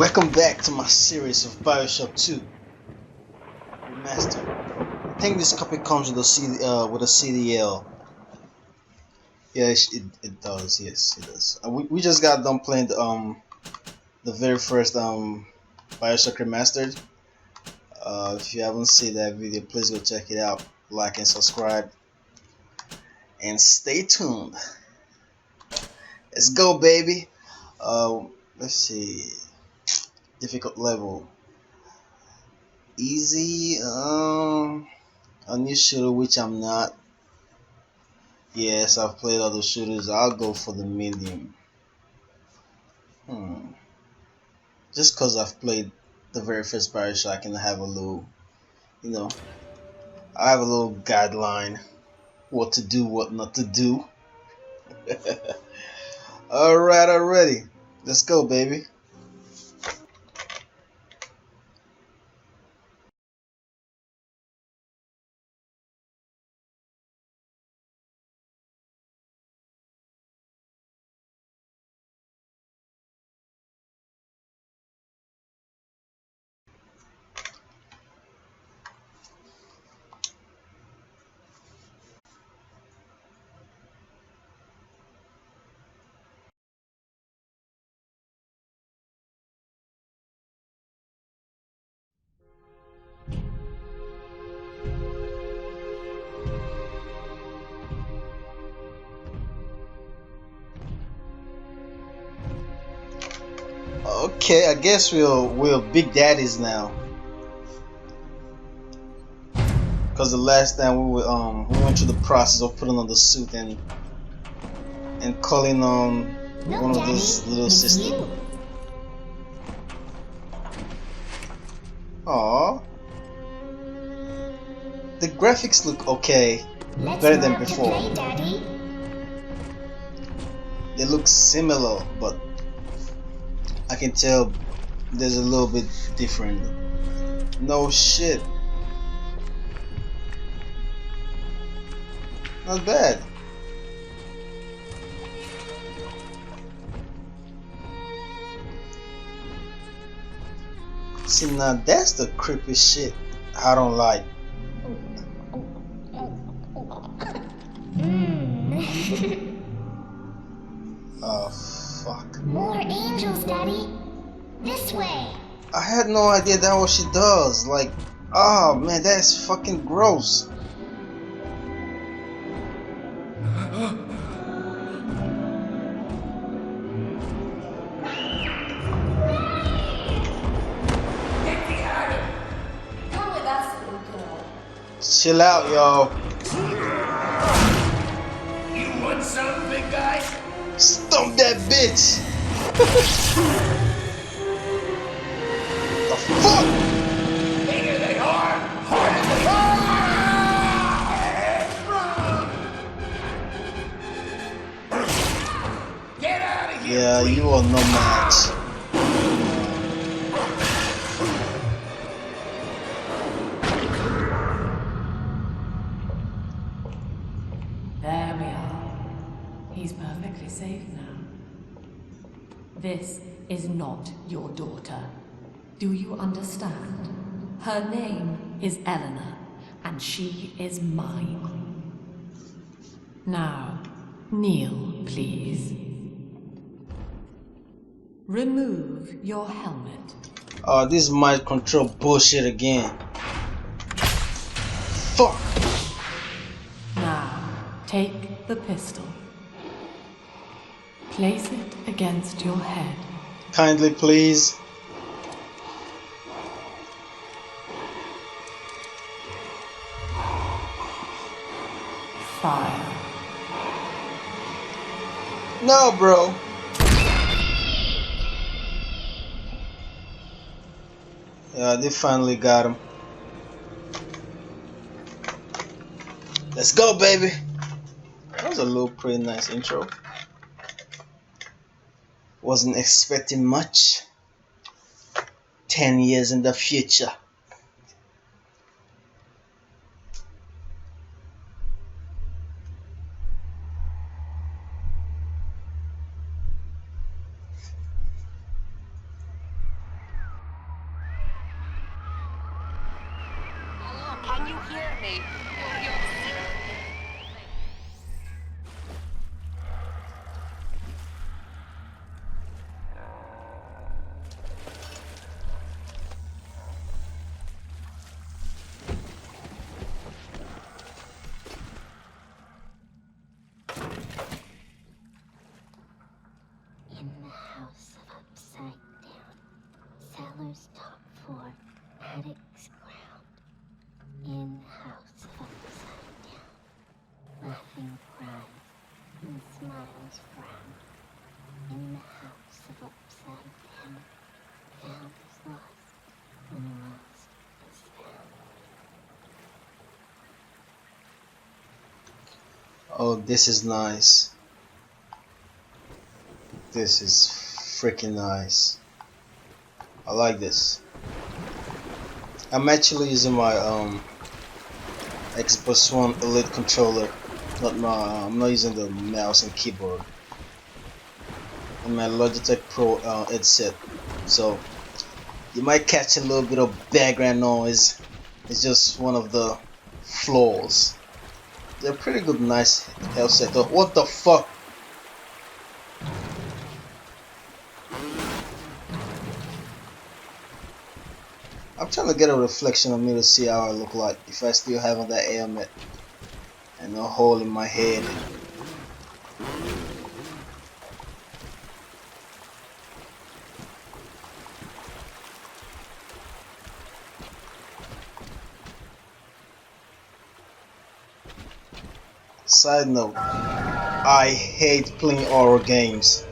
Welcome back to my series of Bioshock 2 Remastered. I think this copy comes with a CDL. Yeah, it does. Yes, it does. We just got done playing the very first Bioshock Remastered. If you haven't seen that video, please go check it out. Like and subscribe, and stay tuned. Let's go, baby. Let's see. Difficult level. Easy. A new shooter, which I'm not. Yes, I've played other shooters. I'll go for the medium. Just cause I've played the very first Bioshock and I have a little, I have a little guideline, what to do, what not to do. Alright, already. Let's go, baby. Okay, I guess we're big daddies now. Cause the last time we went through the process of putting on the suit and calling on one of those little sisters. Aww. The graphics look okay, better than before. They look similar, but I can tell there's a little bit different. No shit. Not bad. See, now that's the creepy shit I don't like. Oh, fuck. More angels, Daddy. This way. I had no idea that's what she does. Like, oh man, that's fucking gross. Come with us, little girl. Chill out, y'all. You want some, big guy? Stomp that bitch. The fuck? Bigger they are, harder they are! Get out of here! Yeah, you are no match. There we are. He's perfectly safe now. This is not your daughter. Do you understand? Her name is Eleanor, and she is mine. Now, kneel, please. Remove your helmet. Oh, this mind control bullshit again. Fuck. Now, take the pistol. Place it against your head. Kindly, please. Fire. No, bro. Yeah, they finally got him. Let's go, baby. That was a little pretty nice intro. Wasn't expecting much. 10 years in the future. hear me? You'll see. In the house of upside down, cellar's top floor, attic's ground. In the house of upside down, laughing cries and smiles frown. In the house of upside down, found is lost and lost is found. Oh, this is nice. This is freaking nice. I like this. I'm actually using my Xbox One Elite controller. I'm not using the mouse and keyboard. And my Logitech Pro headset. So you might catch a little bit of background noise. It's just one of the flaws. They're pretty good, nice headset. What the fuck? I'm trying to get a reflection of me to see how I look like if I still have on that helmet and a hole in my head. Side note, I hate playing horror games.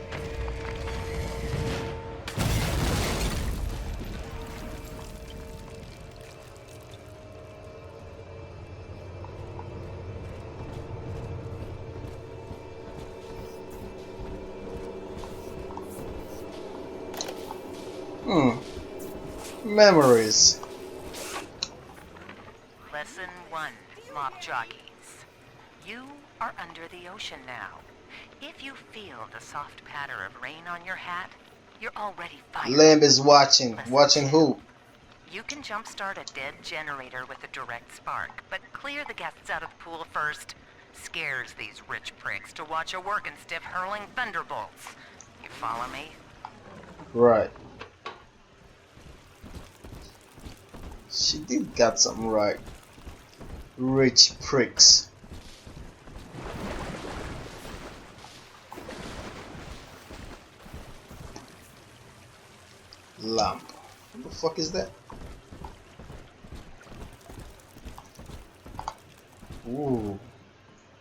Memories. Lesson 1, mop jockeys. You are under the ocean now. If you feel the soft patter of rain on your hat, you're already fired. Lamb is watching. Lesson Watching 2. who? You can jumpstart a dead generator with a direct spark, but clear the guests out of the pool first. Scares these rich pricks to watch a working stiff hurling thunderbolts. You follow me? Right. She did got something right. Rich pricks. Lamp. What the fuck is that? Ooh.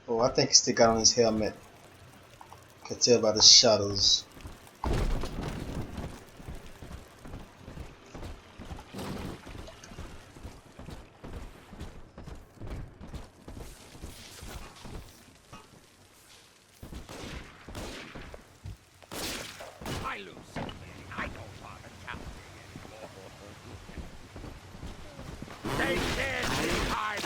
Oh, I think he still got on his helmet. Can tell by the shadows. I lose something. I don't want to count anymore. They can't be hide.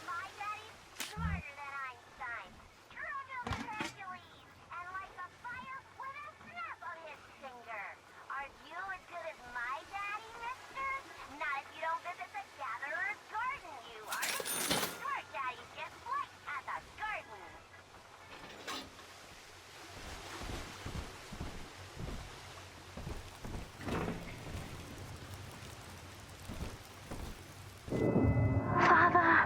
My daddy's smarter than Einstein. True to Hercules, and like a fire with a snap of his finger. Are you as good as my daddy, mister? Not if you don't visit the gatherer's garden, you aren't. Your daddy gets flight at the garden. Father.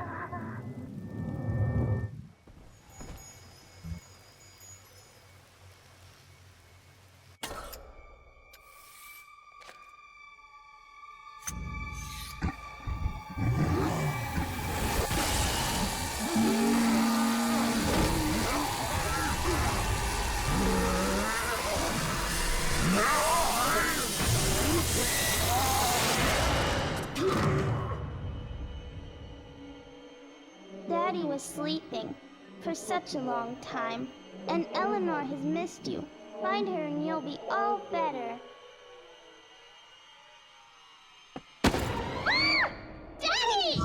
Daddy was sleeping for such a long time, and Eleanor has missed you. Find her and you'll be all better. Daddy!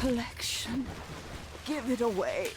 Collection. Give it away.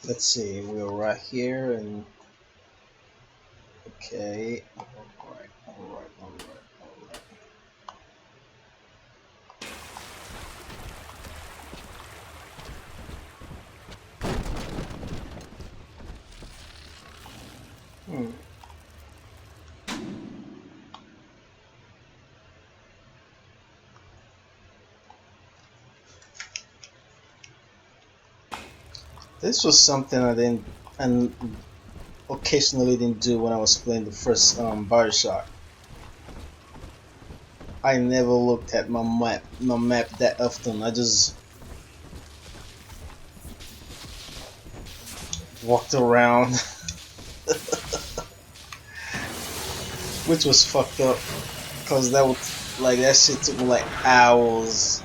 Let's see, we're right here and okay. Alright. Hmm. This was something I didn't and occasionally didn't do when I was playing the first Bioshock. I never looked at my map that often. I just walked around, which was fucked up, cause that shit took me like hours.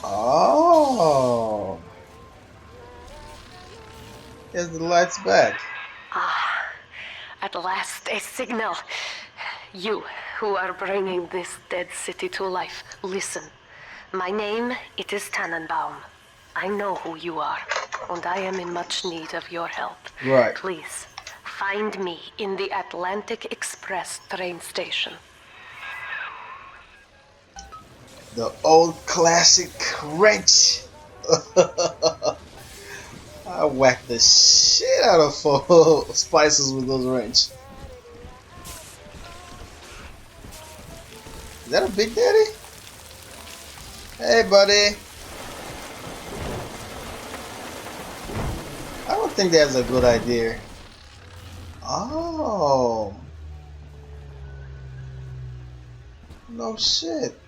Oh, here's the lights back. Ah, at last a signal. You, who are bringing this dead city to life, listen. My name, it is Tannenbaum. I know who you are, and I am in much need of your help. Right. Please, find me in the Atlantic Express train station. The old classic wrench. I whacked the shit out of spices with those wrench. Is that a Big Daddy? Hey, buddy. I don't think that's a good idea. Oh. No shit.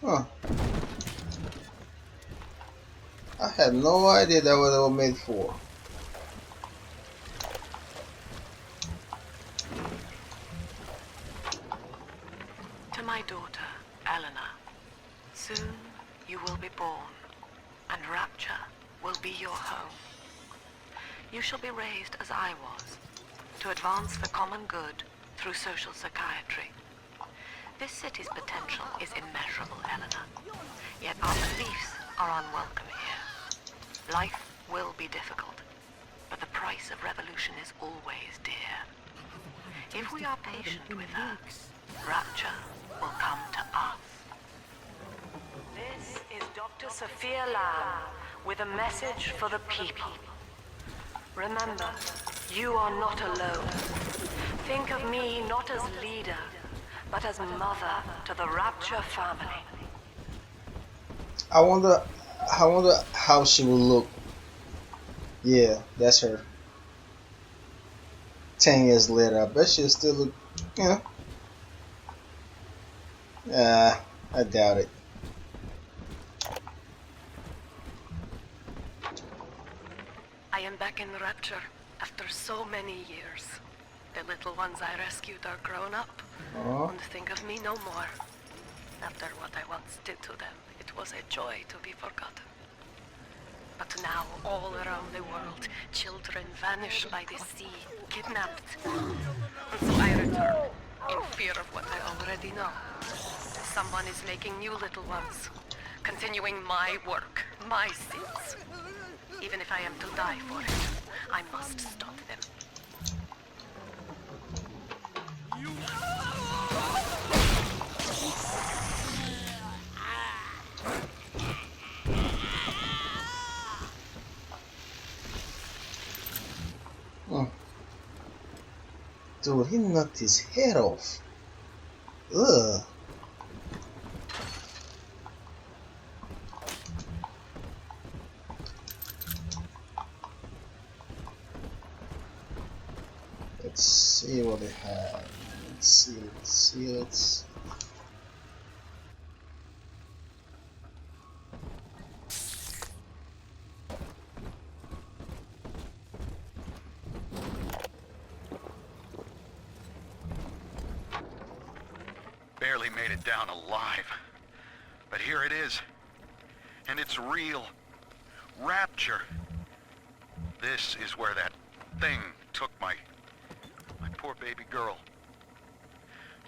Huh. I had no idea that what they were made for. To my daughter, Eleanor, soon you will be born, and Rapture will be your home. You shall be raised as I was, to advance the common good through social psychiatry. This city's potential is immeasurable, Eleanor, yet our beliefs are unwelcome here. Life will be difficult, but the price of revolution is always dear. If we are patient with her, Rapture will come to us. This is Dr. Sophia Lamb with a message for the people. Remember, you are not alone. Think of me not as leader, but as mother to the Rapture family. I wonder how she will look. Yeah, that's her. 10 years later, I bet she'll still look, you know. I doubt it. I am back in Rapture after so many years. The little ones I rescued are grown up, and think of me no more. After what I once did to them, it was a joy to be forgotten. But now, all around the world, children vanish by the sea, kidnapped. And so I return, in fear of what I already know. Someone is making new little ones, continuing my work, my sins. Even if I am to die for it, I must stop them. Dude, he knocked his head off. Ugh. Let's see what they have. Let's see. Barely made it down alive. But here it is. And it's real. Rapture. This is where that thing took my poor baby girl.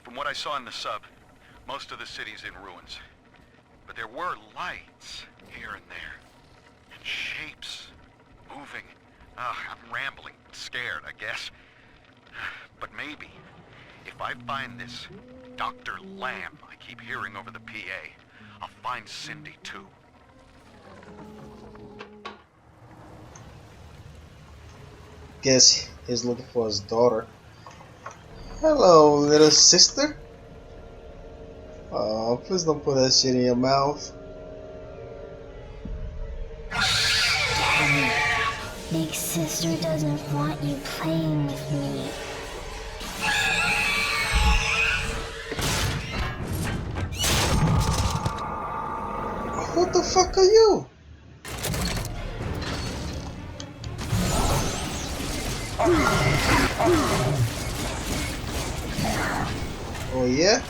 From what I saw in the sub, most of the city's in ruins. But there were lights here and there. And shapes moving. I'm rambling, scared, I guess. But maybe, if I find this Dr. Lamb I keep hearing over the PA, I'll find Cindy too. Guess he's looking for his daughter. Hello, little sister. Oh, please don't put that shit in your mouth. Daddy, big sister doesn't want you playing with me. What the fuck are you? Oh yeah?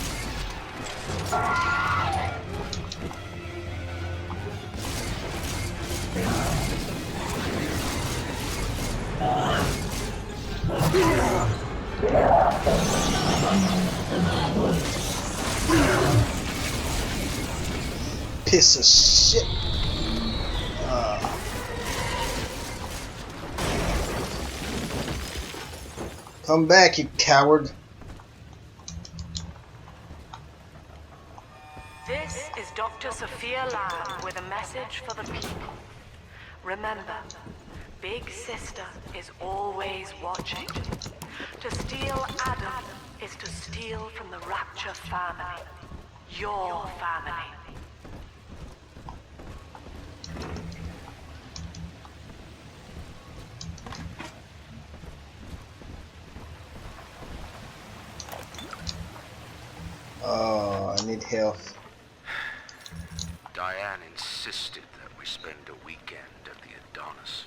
Piece of shit. Come back, you coward. This is Dr. Sophia Lamb with a message for the people. Remember, Big Sister is always watching. To steal Adam is to steal from the Rapture family. Your family. Oh, I need help. Diane insisted that we spend a weekend at the Adonis.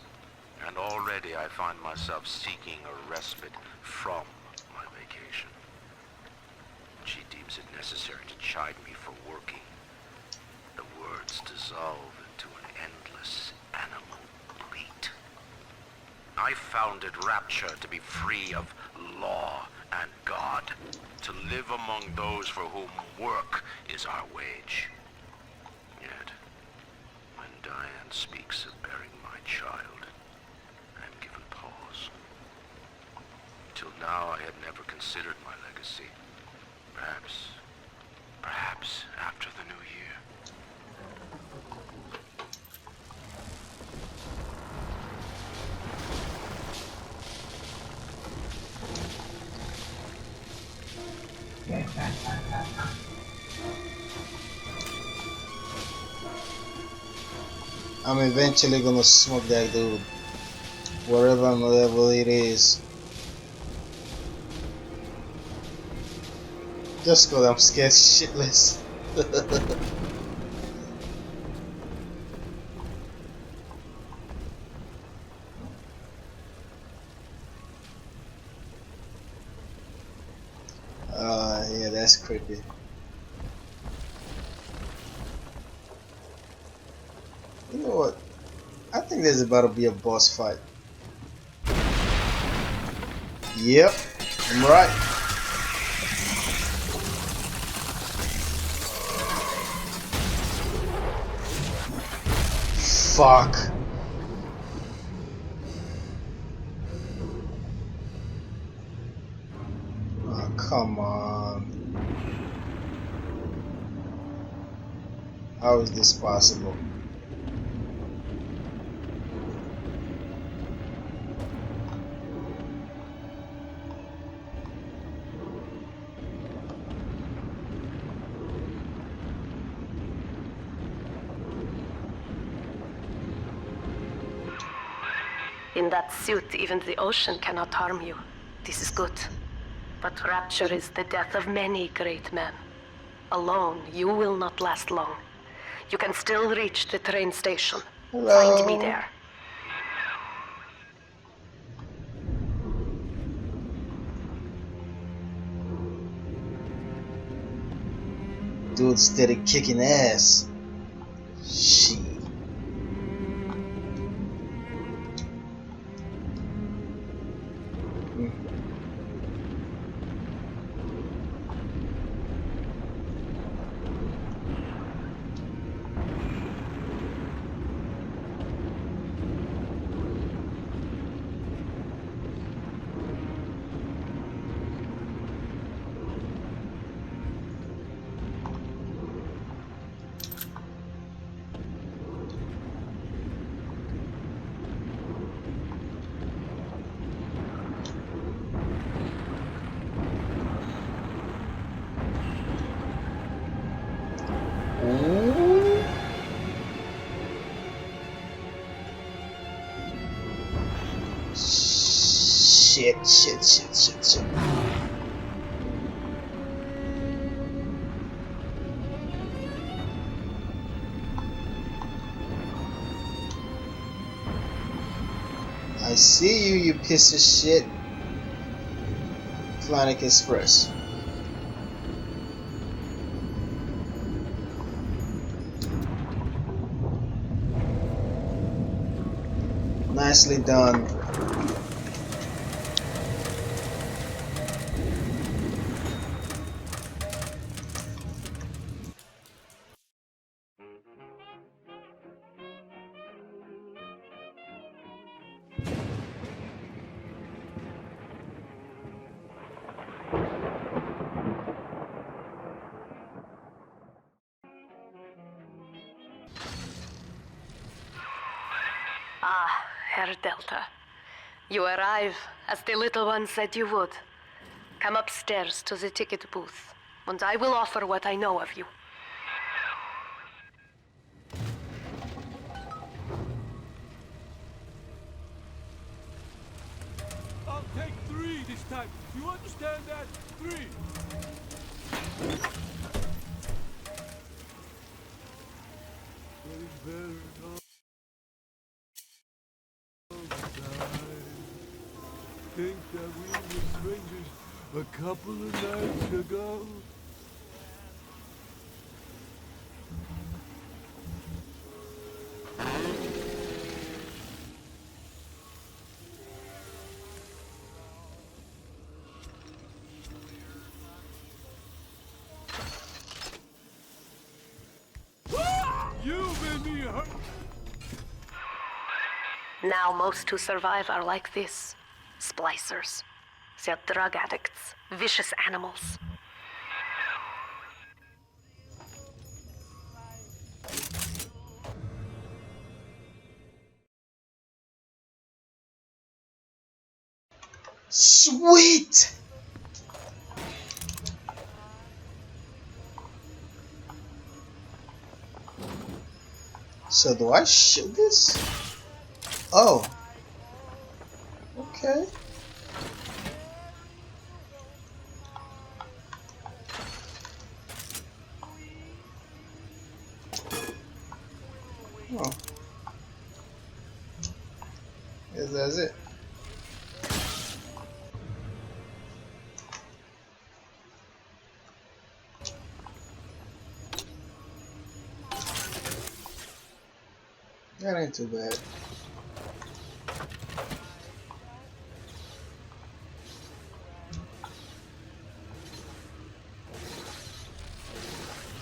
And already I find myself seeking a respite from my vacation. She deems it necessary to chide me for working. The words dissolve into an endless animal bleat. I founded Rapture to be free of law and God, to live among those for whom work is our wage. Yet, when Diane speaks of bearing my child, I am given pause. Till now I had never considered my legacy. Perhaps after the new year. I'm eventually gonna smoke that dude, whatever level it is. Just cause I'm scared shitless. Yeah, that's creepy. You know what? I think there's about to be a boss fight. Yep, I'm right. fuck. Oh, come on. How is this possible? In that suit, even the ocean cannot harm you. This is good. But Rapture is the death of many great men. Alone, you will not last long. You can still reach the train station. Hello. Find me there. Dude steady kicking ass. Shit. Ooh. Shit. I see you, you piece of shit. Atlantic Express. Nicely done. Ah, Herr Delta. You arrive, as the little one said you would. Come upstairs to the ticket booth, and I will offer what I know of you. I'll take 3 this time. You understand that? 3. Think that we were strangers a couple of nights ago? You made me hurt. Now most who survive are like this. Splicers. They're drug addicts. Vicious animals. Sweet! So do I shoot this? Oh. Okay. Oh. Guess that's it. That ain't too bad.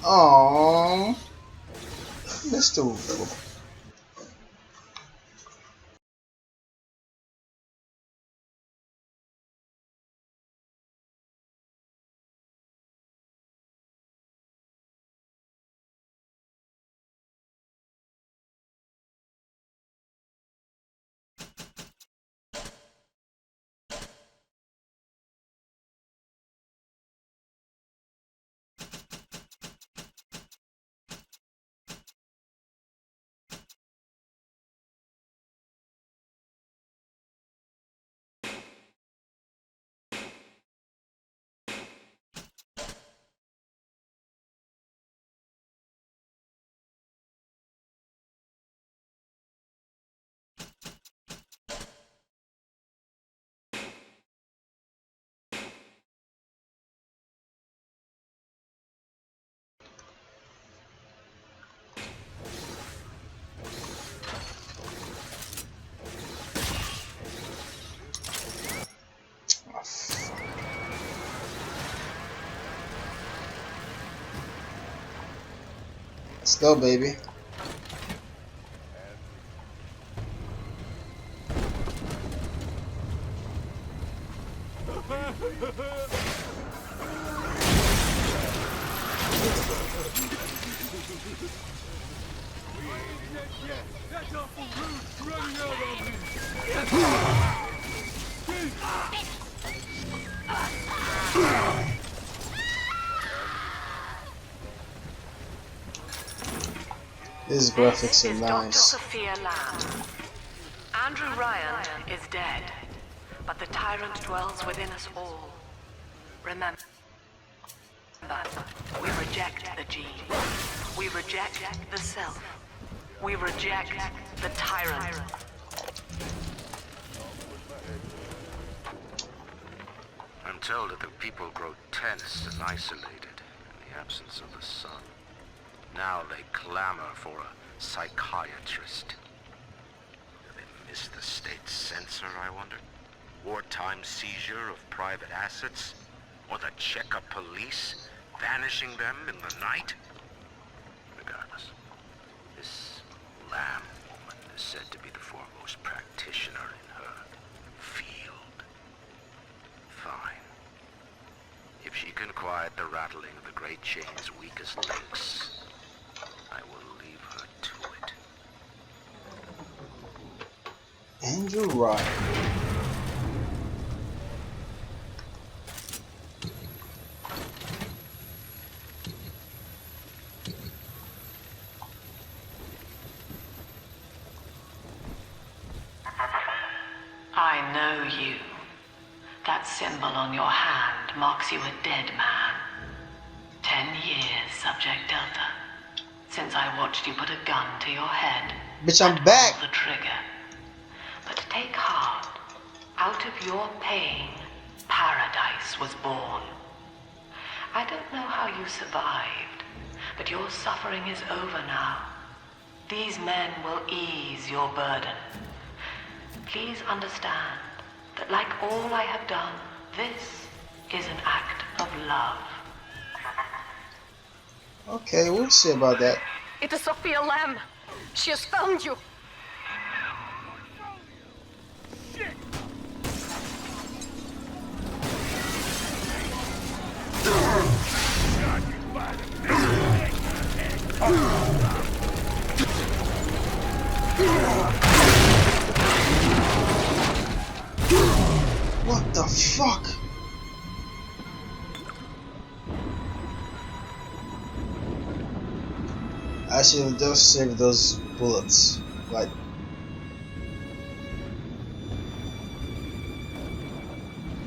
Aww, Mr. Let's go, baby. That's awful rude, running out on me. These graphics This are is Dr. nice. Sophia Lamb. Andrew Ryan is dead, but the tyrant dwells within us all. Remember, we reject the gene. We reject the self. We reject the tyrant. I'm told that the people grow tense and isolated in the absence of the sun. Now they clamor for a psychiatrist. Do they miss the state censor, I wonder? Wartime seizure of private assets? Or the Cheka police vanishing them in the night? Regardless, this Lamb woman is said to be the foremost practitioner in her field. Fine. If she can quiet the rattling of the Great Chain's weakest links, I will leave her to it. Andrew Ryan. I know you. That symbol on your hand marks you a dead man. 10 years, Subject Delta. Since I watched you put a gun to your head. Bitch, I'm and back. pull the trigger. But take heart. Out of your pain, paradise was born. I don't know how you survived, but your suffering is over now. These men will ease your burden. Please understand that like all I have done, this is an act of love. Okay, we'll see about that. It is Sophia Lamb. She has found you. What the fuck? I should have just saved those bullets. Like,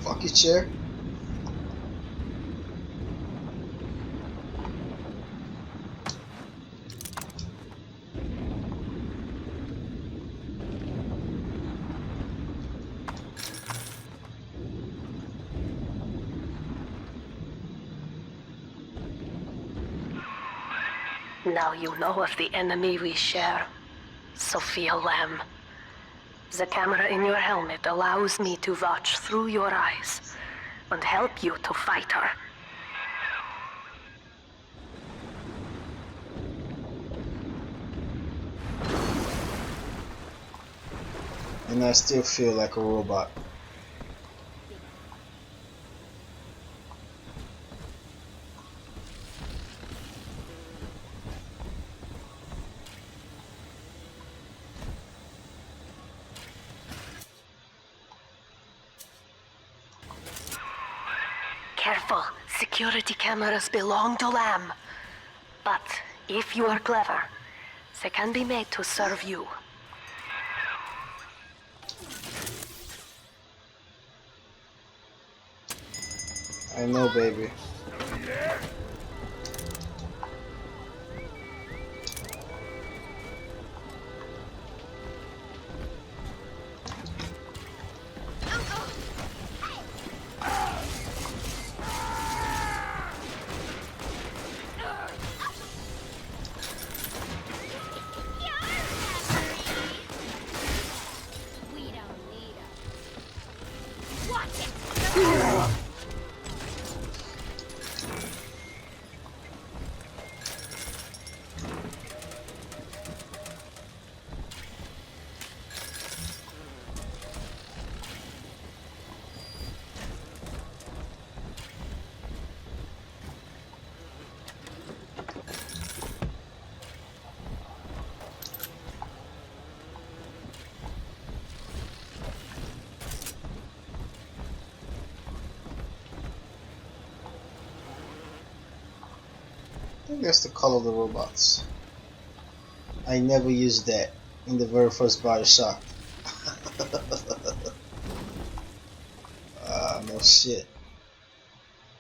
fuck you, chair. Now you know of the enemy we share, Sophia Lamb. The camera in your helmet allows me to watch through your eyes and help you to fight her. And I still feel like a robot. Careful, security cameras belong to Lamb. But if you are clever, they can be made to serve you. I know, baby. think that's the color of the robots. I never used that in the very first Bioshock. No shit.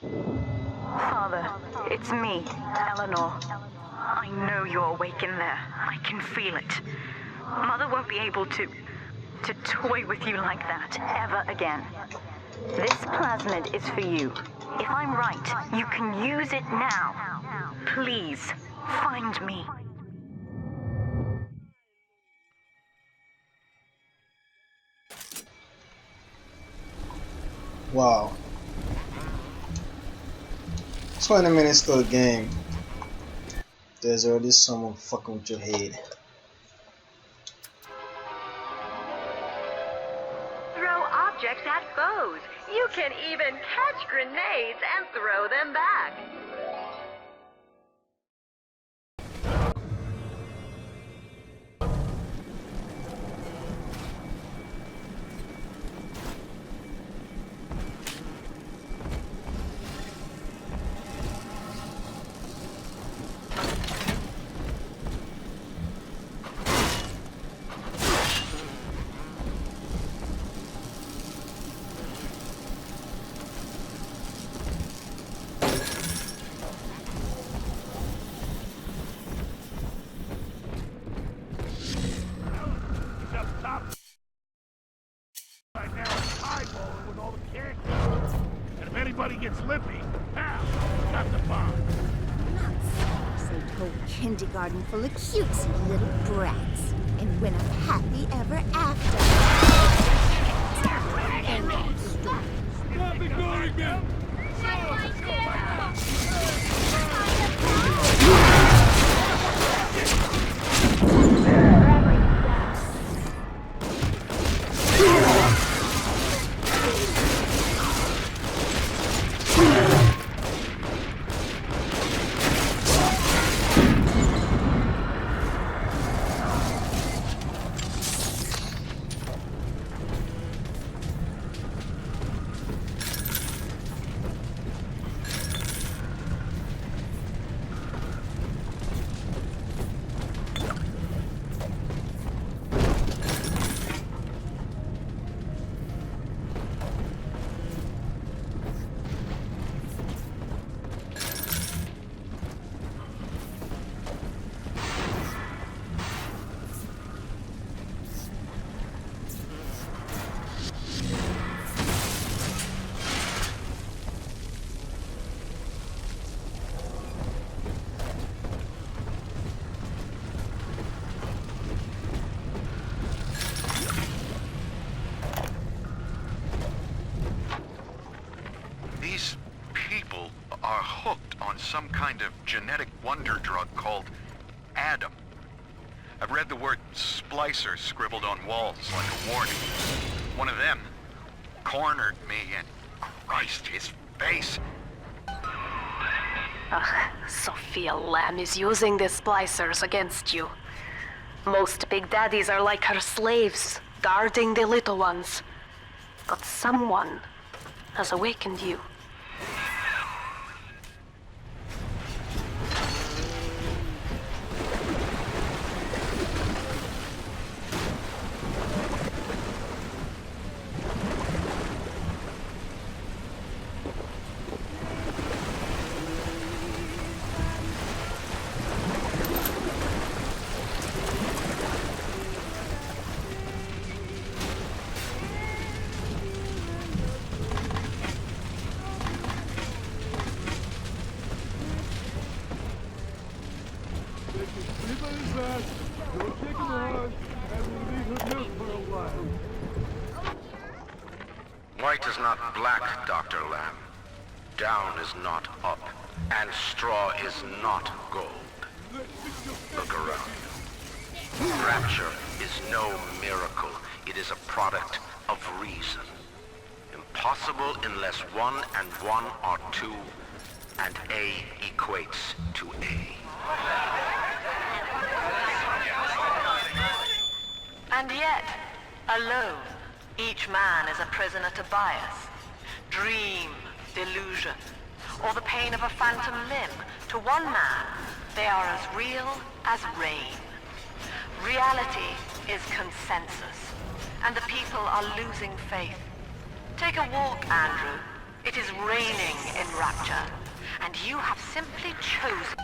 Father, it's me, Eleanor. I know you're awake in there. I can feel it. Mother won't be able to toy with you like that ever again. This plasmid is for you. If I'm right, you can use it now. Please, find me. Wow. 20 minutes to the game. There's already someone fucking with your head. Throw objects at foes. You can even catch grenades and throw them back. Gets lippy. Now, got the bomb. Nuts. Whole kindergarten full of cutesy little brats. And win a happy ever after. Stop ignoring me! Some kind of genetic wonder drug called Adam. I've read the word splicer scribbled on walls like a warning. One of them cornered me and Christ, his face. Sophia Lamb is using the splicers against you. Most big daddies are like her slaves, guarding the little ones. But someone has awakened you. White is not black, Dr. Lamb. Down is not up, and straw is not gold. Look around you. Rapture is no miracle. It is a product of reason. Impossible unless 1 and 1 are 2, and A equates to A. And yet, alone, each man is a prisoner to bias, dream, delusion, or the pain of a phantom limb, to one man, they are as real as rain. Reality is consensus, and the people are losing faith. Take a walk, Andrew. It is raining in Rapture, and you have simply chosen...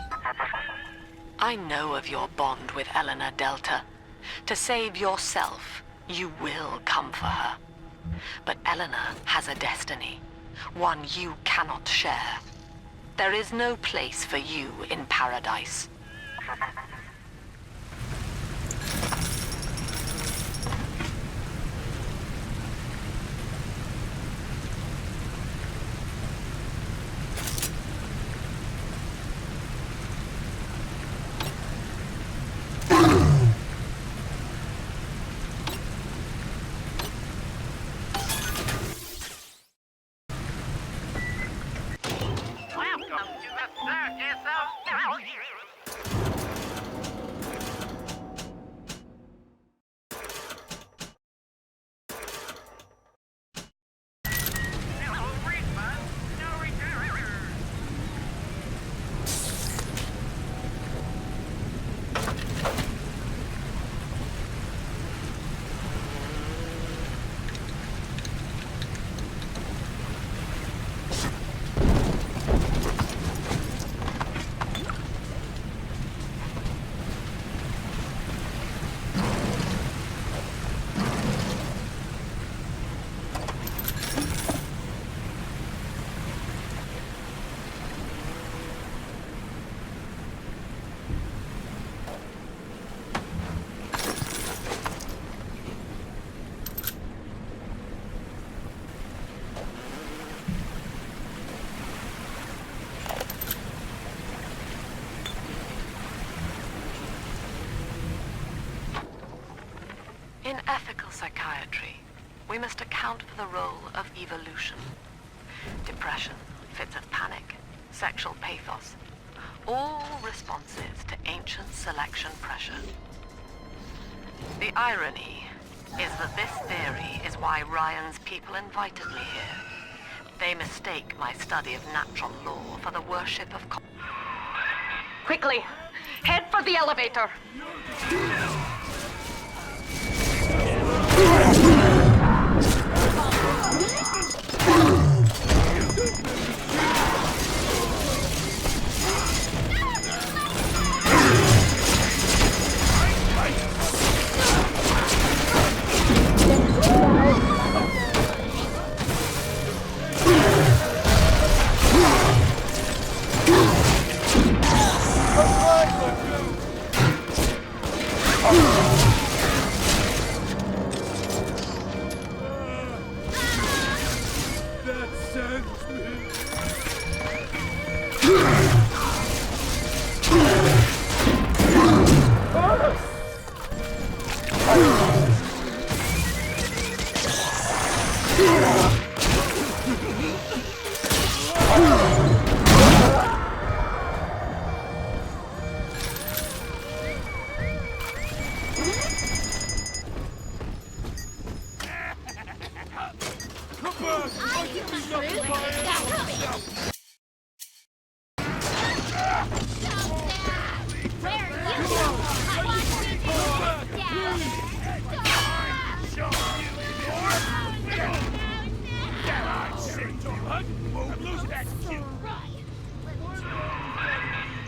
I know of your bond with Eleanor Delta. To save yourself, you will come for her. But Eleanor has a destiny, one you cannot share. There is no place for you in paradise. In ethical psychiatry, we must account for the role of evolution. Depression, fits of panic, sexual pathos, all responses to ancient selection pressure. The irony is that this theory is why Ryan's people invited me here. They mistake my study of natural law for the worship of... Quickly! Head for the elevator!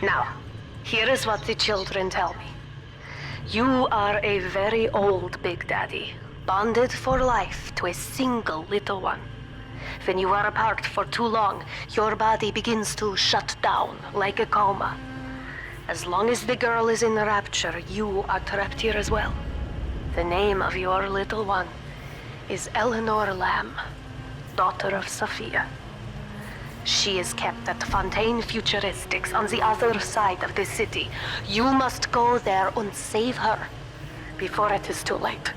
Now, here is what the children tell me. You are a very old Big Daddy, bonded for life to a single little one. When you are apart for too long, your body begins to shut down like a coma. As long as the girl is in Rapture, you are trapped here as well. The name of your little one is Eleanor Lamb, daughter of Sophia. She is kept at Fontaine Futuristics on the other side of the city. You must go there and save her before it is too late.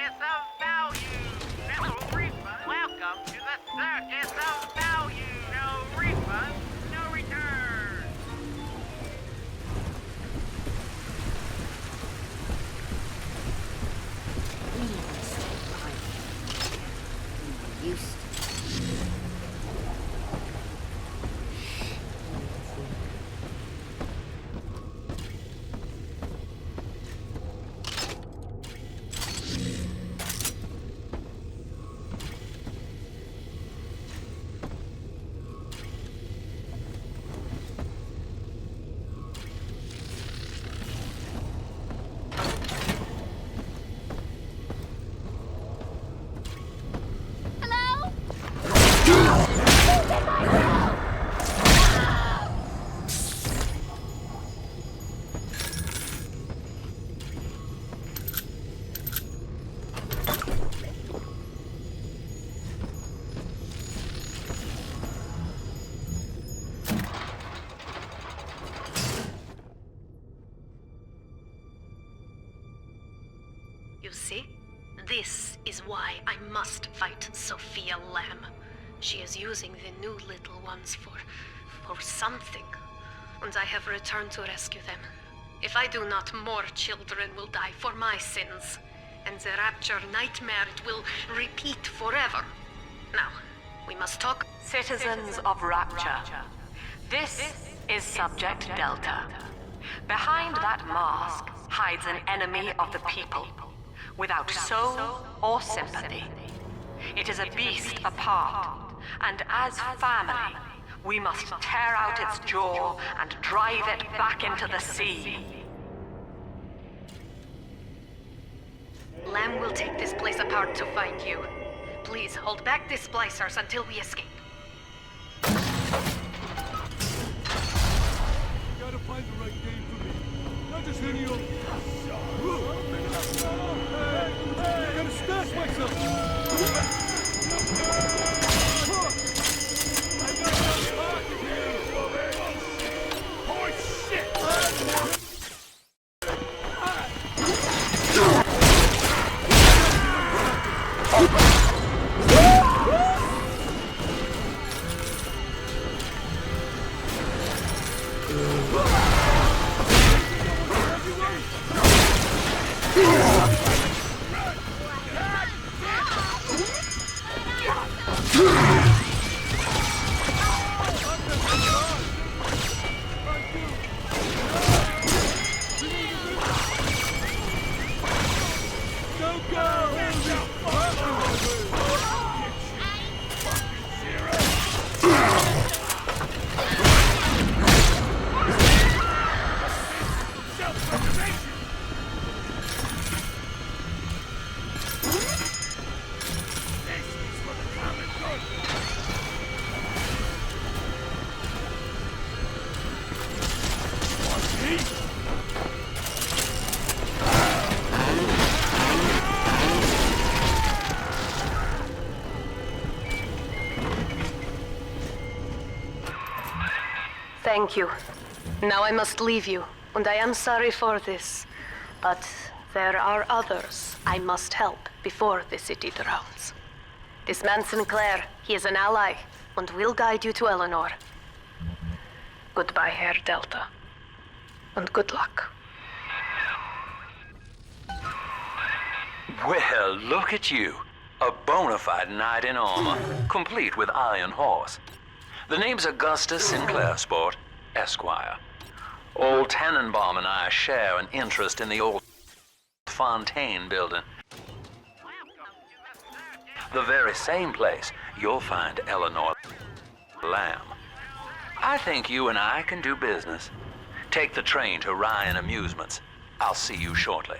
circus of value. No refund. Welcome to the circus of value. No refund, no return. We never stay by. We used to. You see? This is why I must fight Sophia Lamb. She is using the new little ones for something. And I have returned to rescue them. If I do not, more children will die for my sins. And the Rapture nightmare will repeat forever. Now, we must talk. Citizens of Rapture, this is Subject Delta. Behind that mask hides an enemy of the people, without soul or sympathy. It is a beast apart, and as family, we must tear out its jaw and drive it back into the sea. Lamb will take this place apart to find you. Please hold back the splicers until we escape. Gotta find the right game for me. Not just any old. I gotta stash myself. Thank you. Now I must leave you, and I am sorry for this. But there are others I must help before the city drowns. This man Sinclair, he is an ally, and will guide you to Eleanor. Goodbye, Herr Delta. And good luck. Well, look at you. A bona fide knight in armor, complete with iron horse. The name's Augustus Sinclair, sport, Esquire. Old Tannenbaum and I share an interest in the old Fontaine building. The very same place you'll find Eleanor Lamb. I think you and I can do business. Take the train to Ryan Amusements. I'll see you shortly.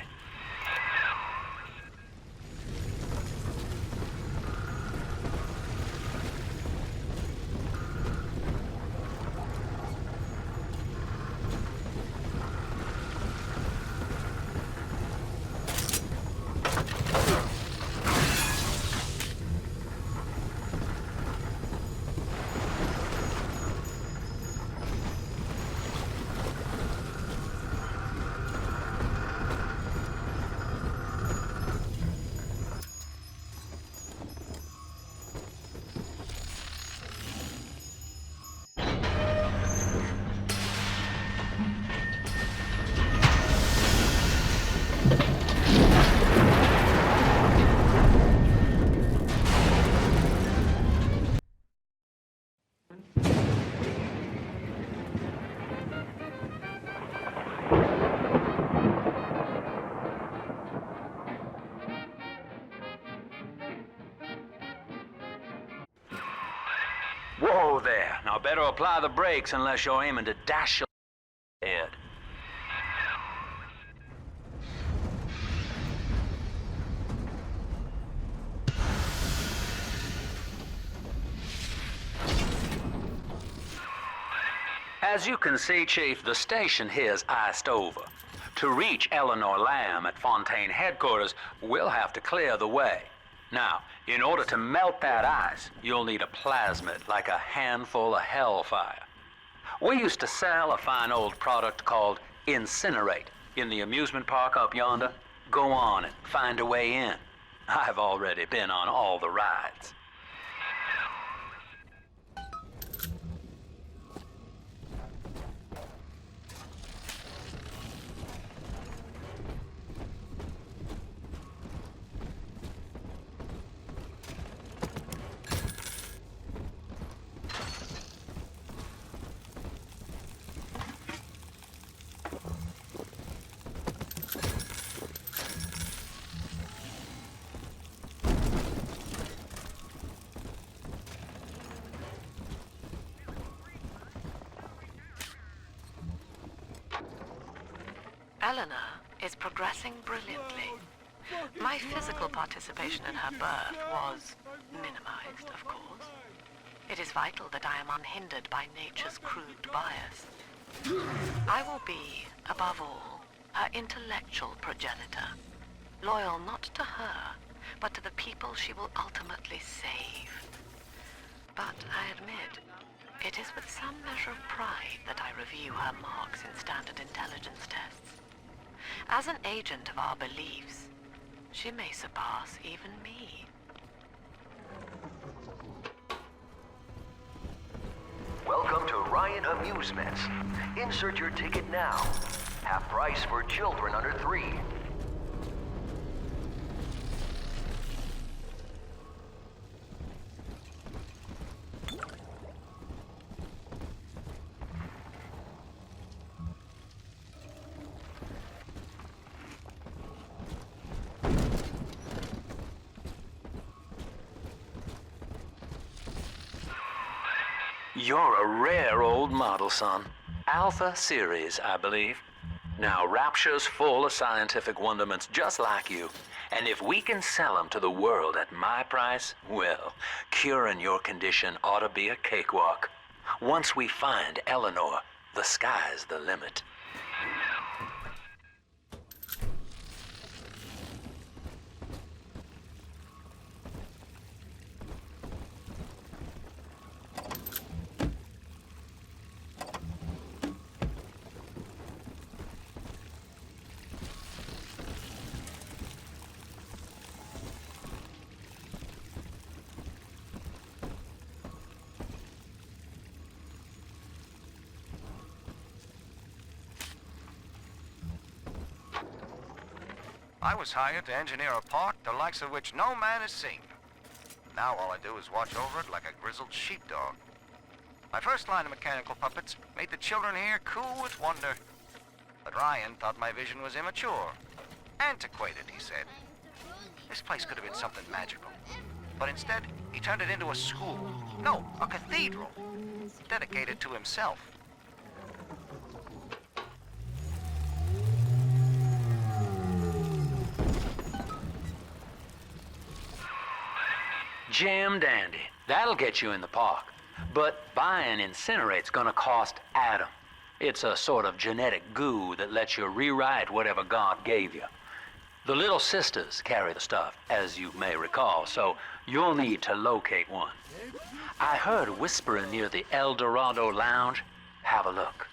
there. Now better apply the brakes unless you're aiming to dash your head. As you can see, Chief, the station here's iced over. To reach Eleanor Lamb at Fontaine headquarters, we'll have to clear the way. Now, in order to melt that ice, you'll need a plasmid, like a handful of hellfire. We used to sell a fine old product called Incinerate in the amusement park up yonder. Go on and find a way in. I've already been on all the rides. Eleanor is progressing brilliantly. My physical participation in her birth was minimized, of course. It is vital that I am unhindered by nature's crude bias. I will be, above all, her intellectual progenitor, loyal not to her, but to the people she will ultimately save. But I admit, it is with some measure of pride that I review her marks in standard intelligence tests. As an agent of our beliefs, she may surpass even me. Welcome to Ryan Amusements. Insert your ticket now. Half price for children under 3. You're a rare old model, son. Alpha Series, I believe. Now, Rapture's full of scientific wonderments just like you. And if we can sell them to the world at my price, well, curing your condition ought to be a cakewalk. Once we find Eleanor, the sky's the limit. I was hired to engineer a park the likes of which no man has seen. Now all I do is watch over it like a grizzled sheepdog. My first line of mechanical puppets made the children here cool with wonder. But Ryan thought my vision was immature. Antiquated, he said. This place could have been something magical. But instead, he turned it into a school. No, a cathedral. Dedicated to himself. Jam dandy. That'll get you in the park. But buying Incinerate's gonna cost Adam. It's a sort of genetic goo that lets you rewrite whatever God gave you. The Little Sisters carry the stuff, as you may recall, so you'll need to locate one. I heard whispering near the El Dorado Lounge. Have a look.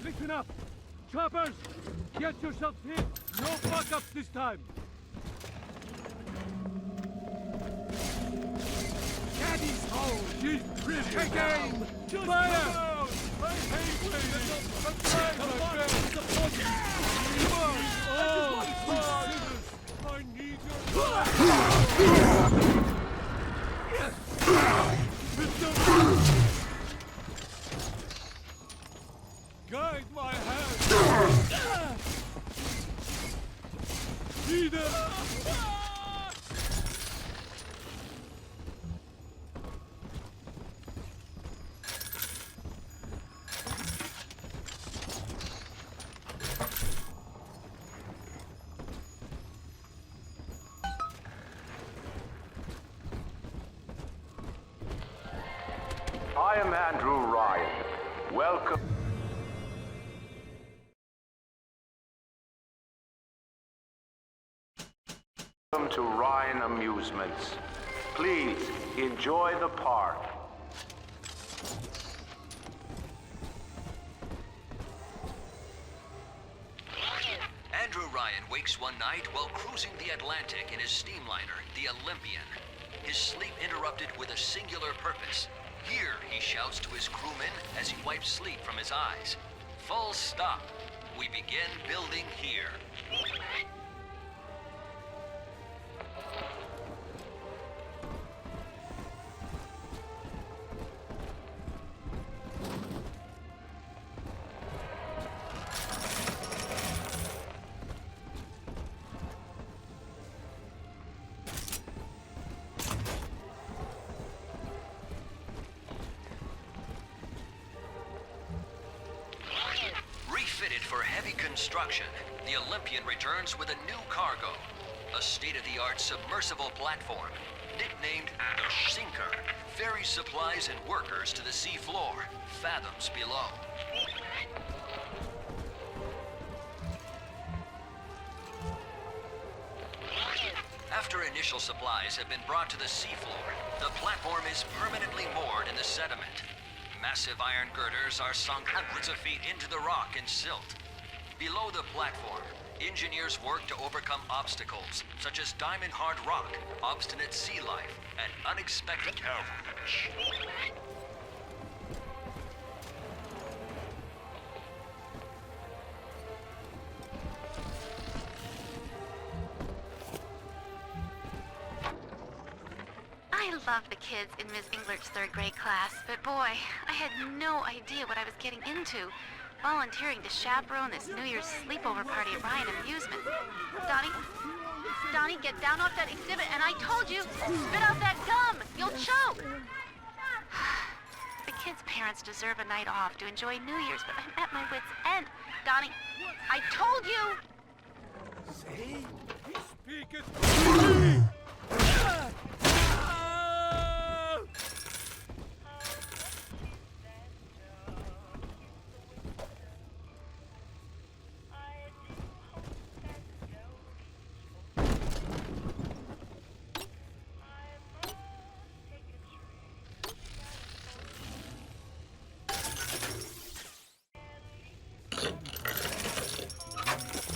Listen up! Choppers! Get yourselves hit! No fuck-ups this time! Caddy's home! She's pretty! Take aim! Just fire! I hate waiting! I'm trying my best! Come on! Oh, scissors! I need your... Guide my hand! Either! I am Andrew Ryan. Welcome. Welcome to Ryan Amusements. Please enjoy the park. Andrew Ryan wakes one night while cruising the Atlantic in his steamliner, the Olympian. His sleep interrupted with a singular purpose. Here, he shouts to his crewmen as he wipes sleep from his eyes. Full stop. We begin building here. Refitted for heavy construction, the Olympian returns with a new cargo. A state-of-the-art submersible platform, nicknamed the Sinker, ferries supplies and workers to the sea floor, fathoms below. After initial supplies have been brought to the seafloor, the platform is permanently moored in the sediment. Massive iron girders are sunk hundreds of feet into the rock and silt. Below the platform, engineers work to overcome obstacles such as diamond-hard rock, obstinate sea life, and unexpected peril. I love the kids in Miss Englert's third grade class, but boy, I had no idea what I was getting into. Volunteering to chaperone this New Year's sleepover party at Ryan Amusement. Donnie, get down off that exhibit, and I told you, spit out that gum! You'll choke! The kids' parents deserve a night off to enjoy New Year's, but I'm at my wit's end. Donnie, I told you! See? He speaketh.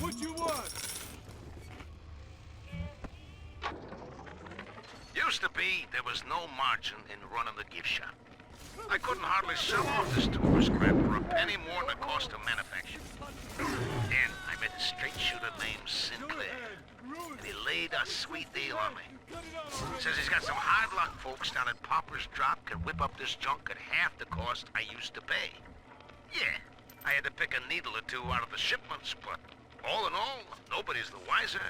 What you want? Used to be, there was no margin in running the gift shop. I couldn't hardly sell off this tourist crap for a penny more than the cost of manufacture. Then I met a straight shooter named Sinclair, and he laid a sweet deal on me. Says he's got some hard luck folks down at Popper's Drop can whip up this junk at half the cost I used to pay. Yeah, I had to pick a needle or two out of the shipments, but all in all, nobody's the wiser,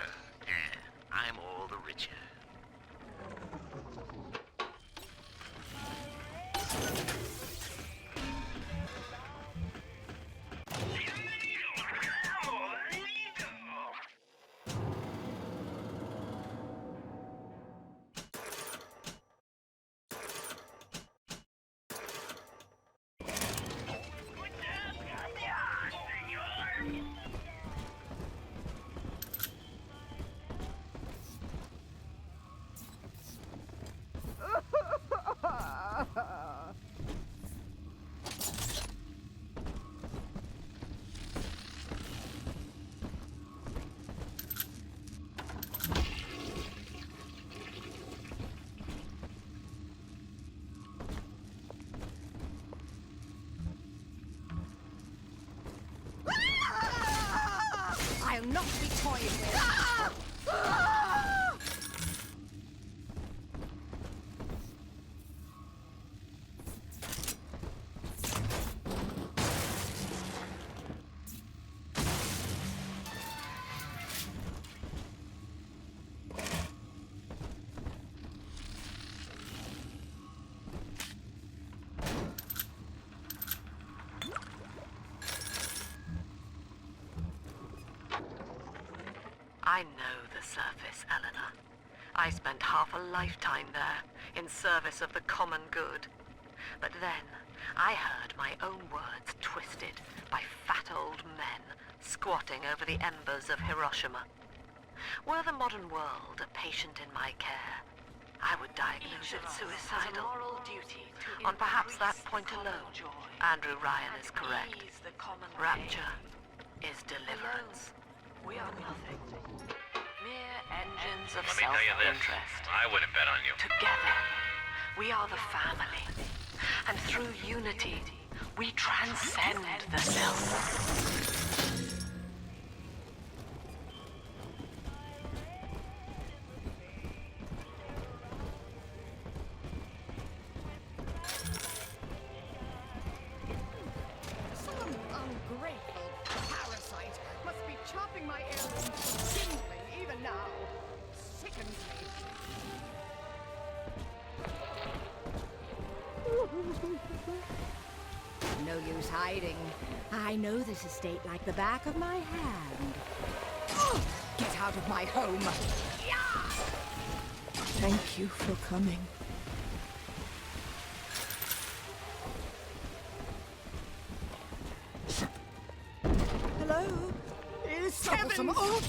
and I'm all the richer. not to be toyed with. I know the surface, Eleanor. I spent half a lifetime there, in service of the common good. But then, I heard my own words twisted by fat old men squatting over the embers of Hiroshima. Were the modern world a patient in my care, I would diagnose it suicidal. On perhaps that point alone, Andrew Ryan is correct. Rapture is deliverance. We are nothing. Mere engines of self-interest. I wouldn't bet on you. Together, we are the family. And through unity, we transcend the self. Some ungrateful parasite must be chopping my airlimbs from kindling even now. Sickens me. No use hiding. I know this estate like the back of my hand. Get out of my home! Thank you for coming. Hello? Is troublesome. Oh!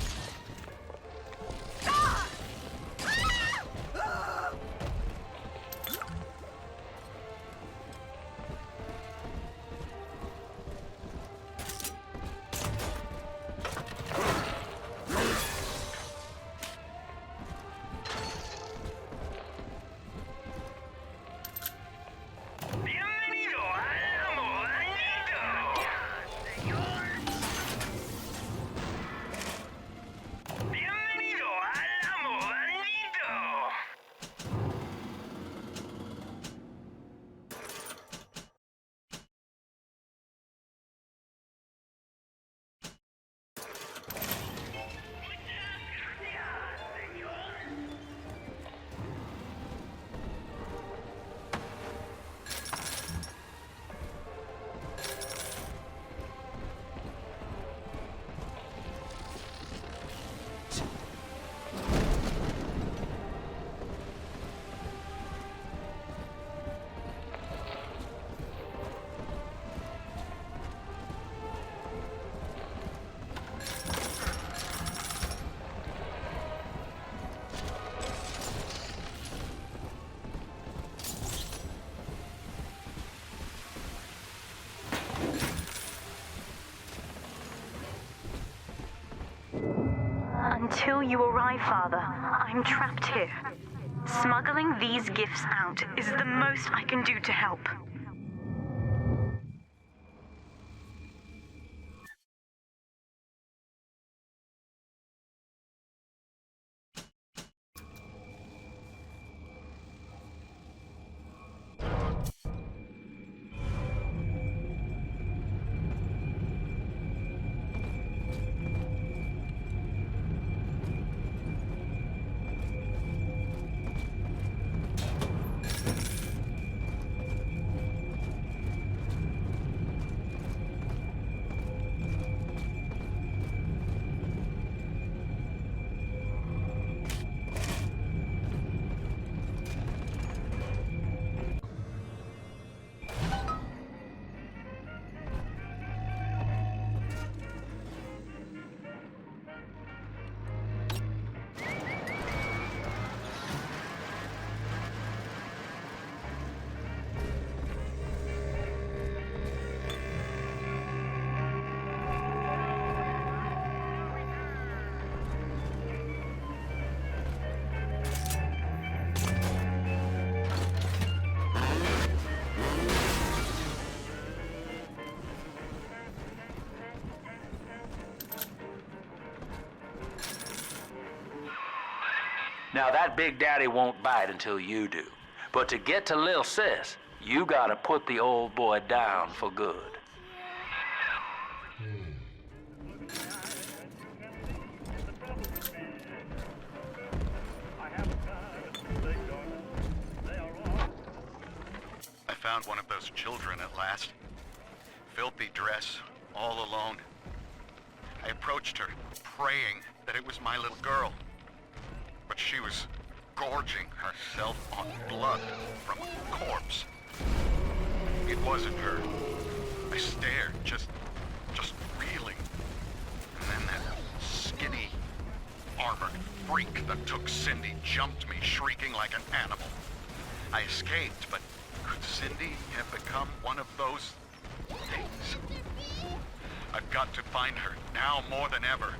Until you arrive, Father, I'm trapped here. Smuggling these gifts out is the most I can do to help. Now, that Big Daddy won't bite until you do. But to get to Lil Sis, you gotta put the old boy down for good. I found one of those children at last. Filthy dress, all alone. I approached her, praying that it was my little girl. But she was gorging herself on blood from a corpse. It wasn't her. I stared, just reeling. And then that skinny, armored freak that took Cindy jumped me, shrieking like an animal. I escaped, but could Cindy have become one of those things? I've got to find her, now more than ever.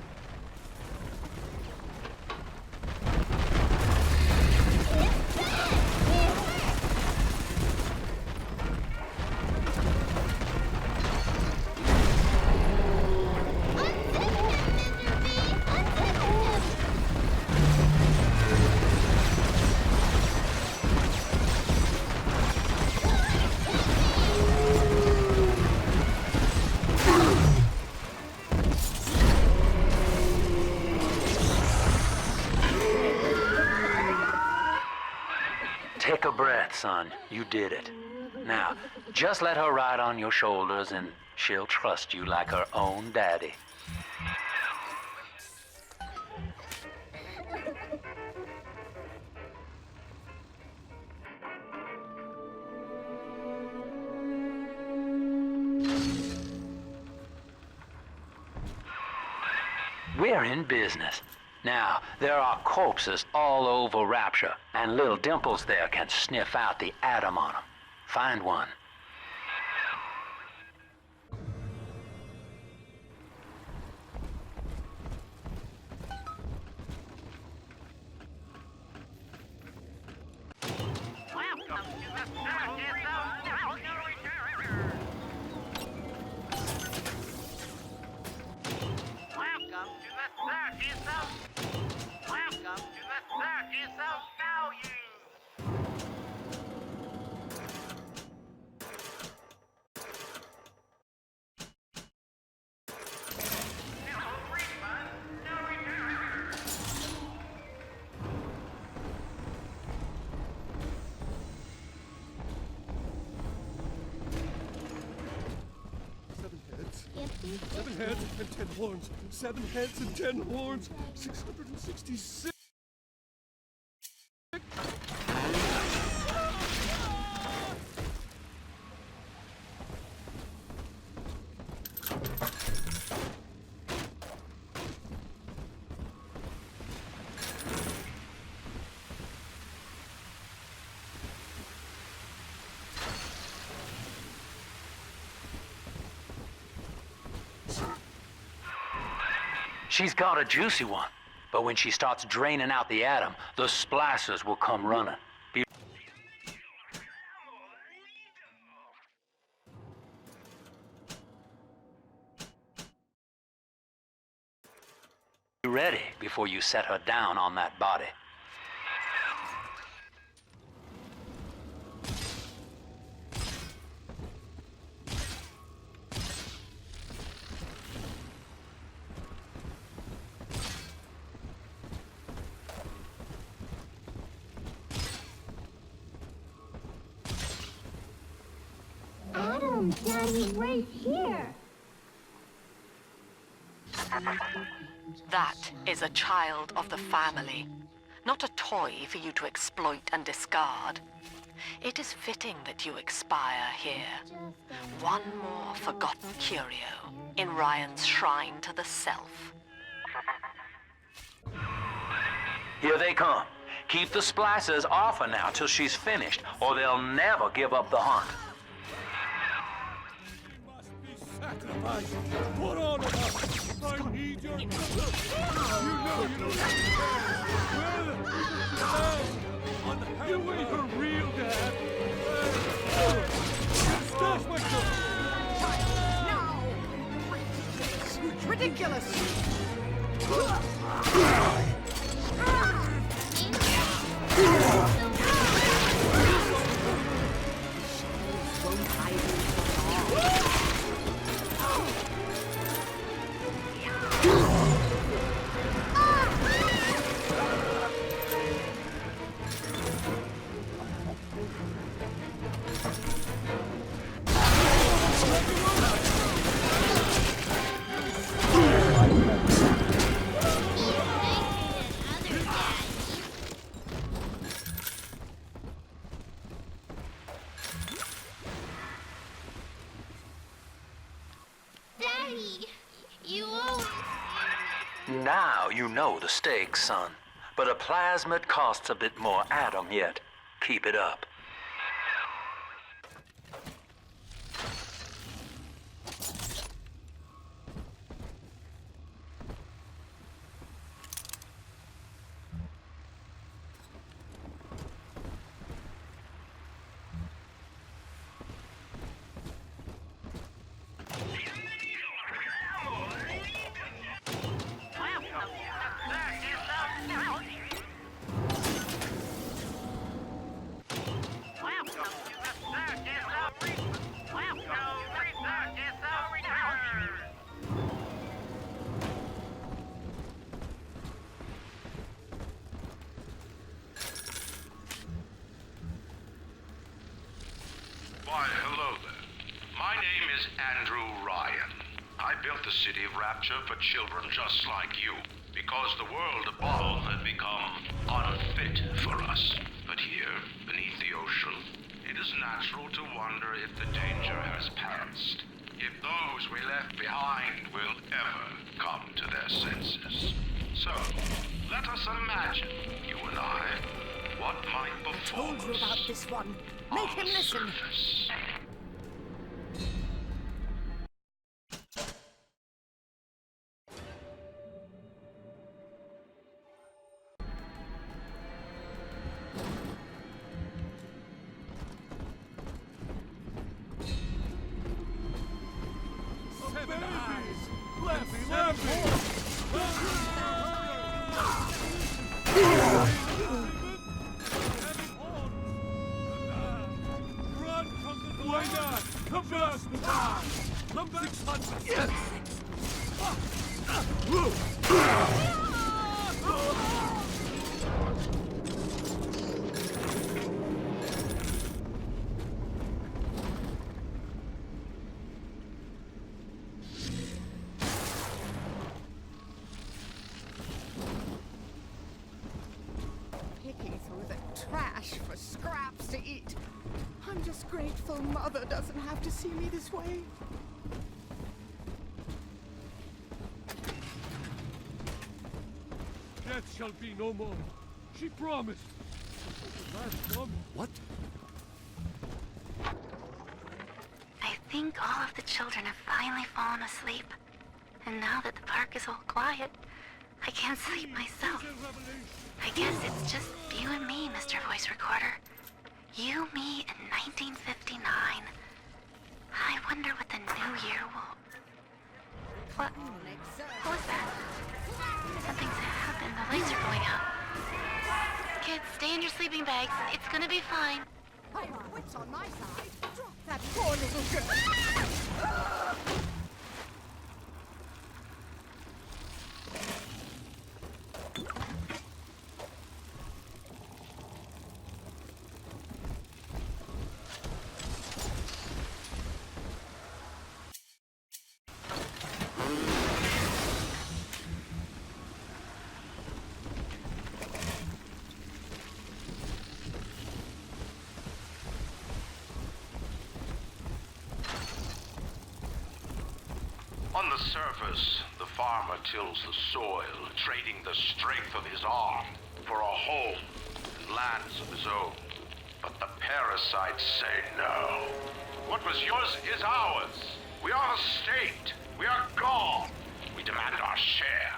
Take a breath, son. You did it. Now, just let her ride on your shoulders and she'll trust you like her own daddy. We're in business. Now, there are corpses all over Rapture, and little Dimples there can sniff out the atom on them. Find one. Seven heads and 10 horns. 7 heads and 10 horns. 666. She's got a juicy one, but when she starts draining out the atom, the splicers will come running. Be ready before you set her down on that body. Daddy's right here. That is a child of the family, not a toy for you to exploit and discard. It is fitting that you expire here. One more forgotten curio in Ryan's shrine to the self. Here they come. Keep the splicers off her now till she's finished, or they'll never give up the hunt. Sacrifice! Put on it! I need your... You know you don't have to. You ain't her real dad! Stash my gun! No! Ridiculous! Now you know the stakes, son. But a plasmid costs a bit more atom yet. Keep it up. Why, hello there. My name is Andrew Ryan. I built the city of Rapture for children just like you, because the world above had become unfit for us. But here, beneath the ocean, it is natural to wonder if the danger has passed. If those we left behind will ever come to their senses. So, let us imagine, you and I, what might befall Told you about this one. Make him listen. Why not? Come back! Come back! 600! Yes! Picking through the trash for scraps to eat. I'm just grateful Mother doesn't have to see me this way. Death shall be no more. She promised. Last promise. What? I think all of the children have finally fallen asleep. And now that the park is all quiet, I can't sleep myself. I guess it's just you and me, Mr. Voice Recorder. You, me, in 1959. I wonder what the new year will... What was that? Something's happened. The lights are going out. Kids, stay in your sleeping bags. It's gonna be fine. Oh, what's on my side? Drop that poor little girl. On the surface, the farmer tills the soil, trading the strength of his arm for a home and lands of his own. But the parasites say no. What was yours is ours. We are the state. We are gone. We demand our share.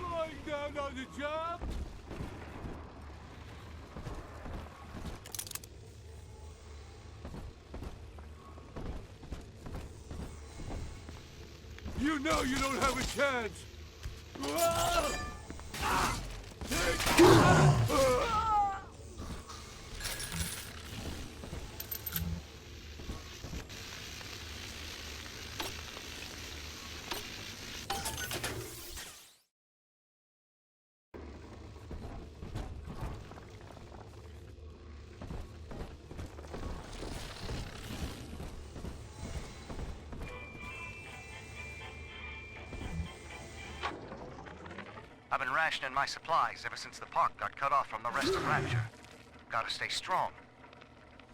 Lying down on the job? You know you don't have a chance. I've been rationing my supplies ever since the park got cut off from the rest of Rapture. Gotta stay strong.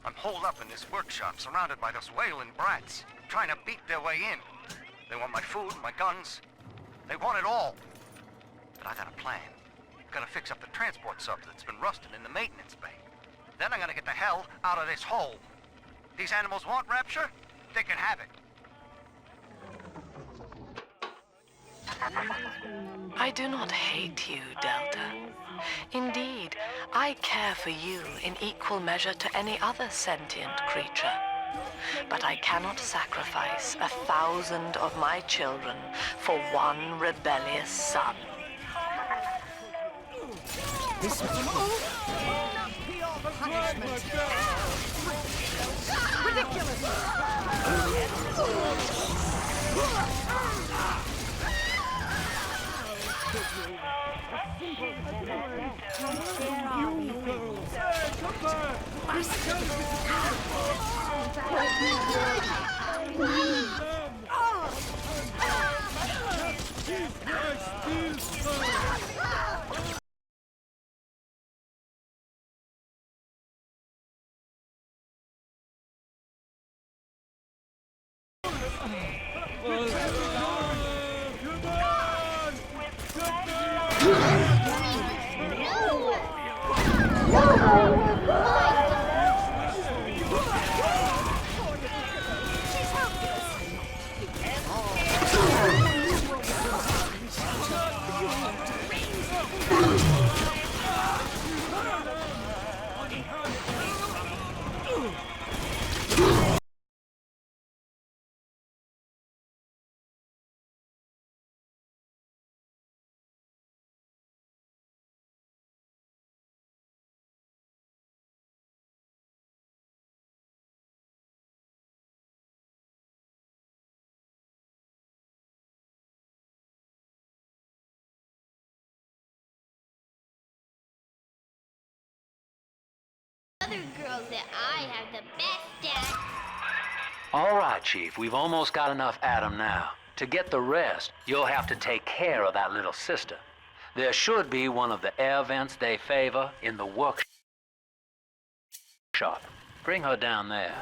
I'm holed up in this workshop, surrounded by those wailing brats, trying to beat their way in. They want my food, my guns. They want it all. But I got a plan. Gonna fix up the transport sub that's been rusting in the maintenance bay. Then I'm gonna get the hell out of this hole. These animals want Rapture? They can have it. I do not hate you, Delta. Indeed, I care for you in equal measure to any other sentient creature. But I cannot sacrifice 1,000 of my children for one rebellious son. This punishment. Ridiculous! Other girls that I have the best at. All right, Chief, we've almost got enough Adam now. To get the rest, you'll have to take care of that little sister. There should be one of the air vents they favor in the workshop. Bring her down there.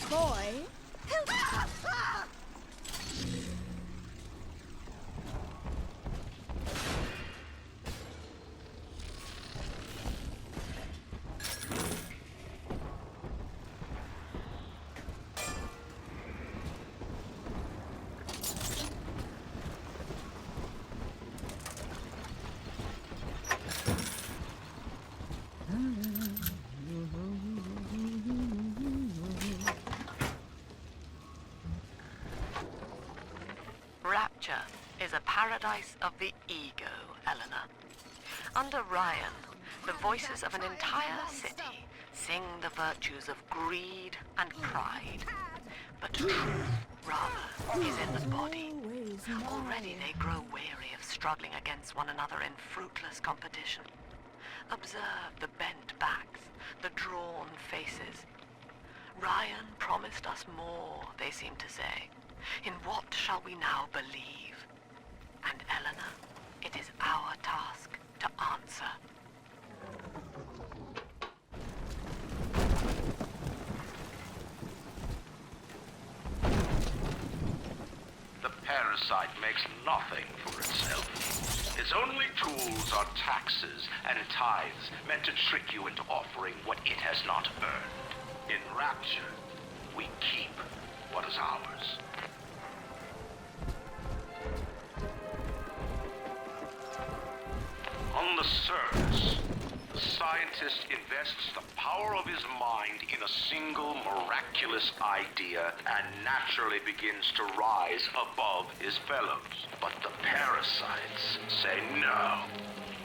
Boy. Rapture is a paradise of the ego, Eleanor. Under Ryan, the voices of an entire city sing the virtues of greed and pride. But truth, rather, is in the body. Already they grow weary of struggling against one another in fruitless competition. Observe the bent backs, the drawn faces. Ryan promised us more, they seem to say. In what shall we now believe? And Eleanor, it is our task to answer. The parasite makes nothing for itself. Its only tools are taxes and tithes meant to trick you into offering what it has not earned. In Rapture, we keep what is ours. On the surface, the scientist invests the power of his mind in a single miraculous idea and naturally begins to rise above his fellows. But the parasites say no.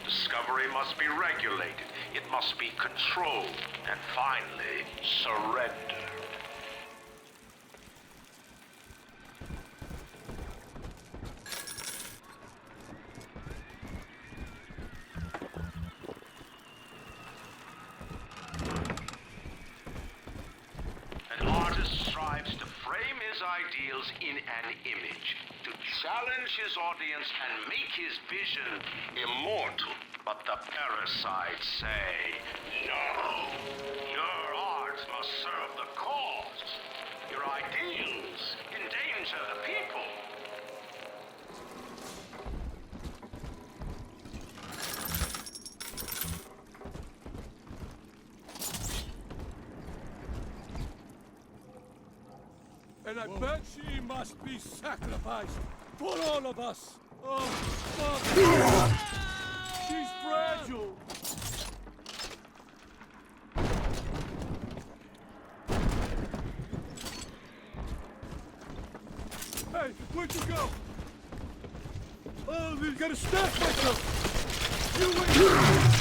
Discovery must be regulated, it must be controlled, and finally, surrendered. An artist strives to frame his ideals in an image, to challenge his audience and make his vision immortal. But the parasites say, no, your art must serve the cause. Your ideals endanger the people. And I bet she must be sacrificed for all of us. Oh, fuck. She's fragile. Hey, where'd you go? Oh, you gotta stop myself. You wait.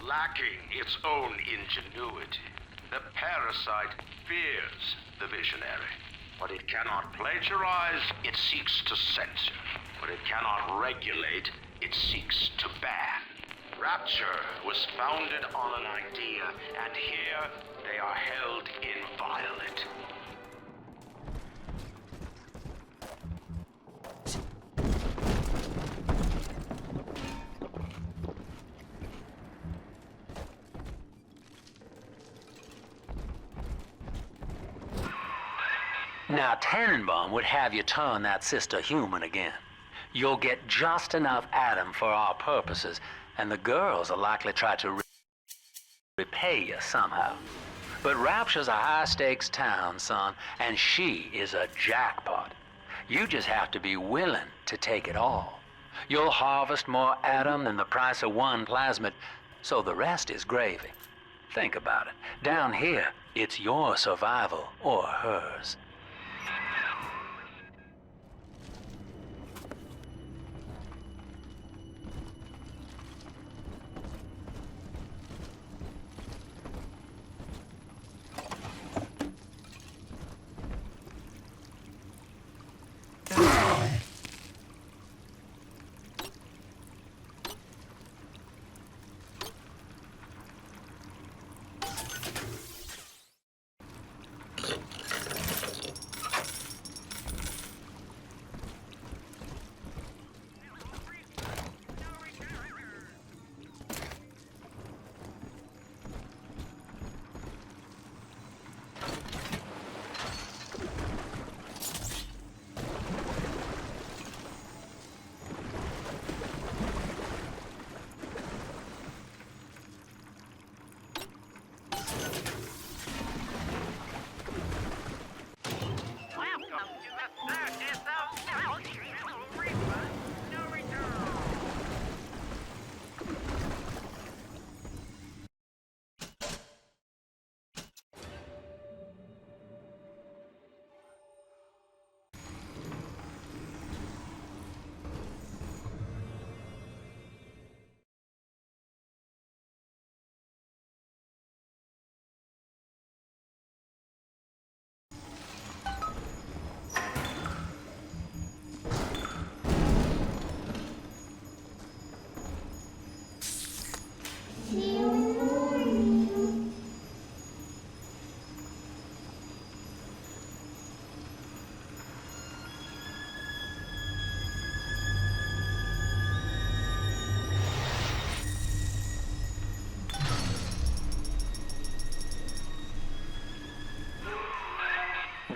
Lacking its own ingenuity, the parasite fears the visionary. What it cannot plagiarize, it seeks to censor. What it cannot regulate, it seeks to ban. Rapture was founded on an idea, and here they are held inviolate. Now, Tannenbaum would have you turn that sister human again. You'll get just enough Adam for our purposes, and the girls are likely to try to repay you somehow. But Rapture's a high-stakes town, son, and she is a jackpot. You just have to be willing to take it all. You'll harvest more Adam than the price of one plasmid, so the rest is gravy. Think about it. Down here, it's your survival or hers.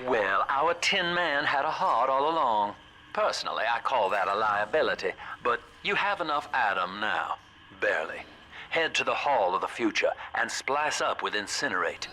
Well, our Tin Man had a heart all along. Personally, I call that a liability, but you have enough Adam now. Barely. Head to the Hall of the Future and splice up with Incinerate.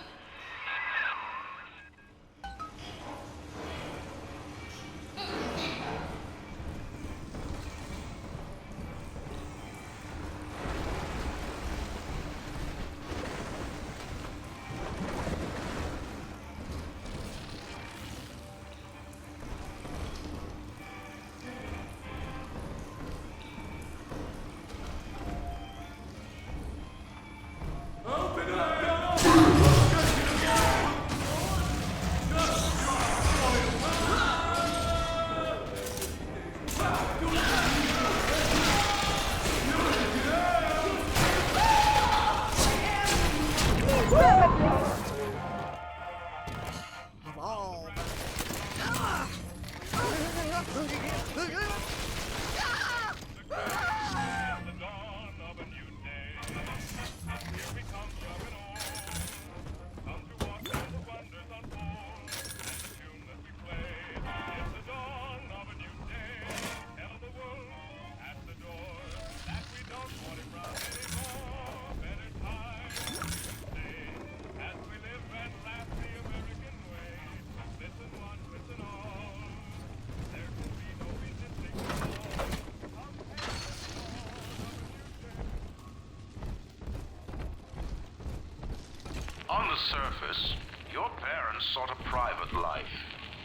On the surface, your parents sought a private life,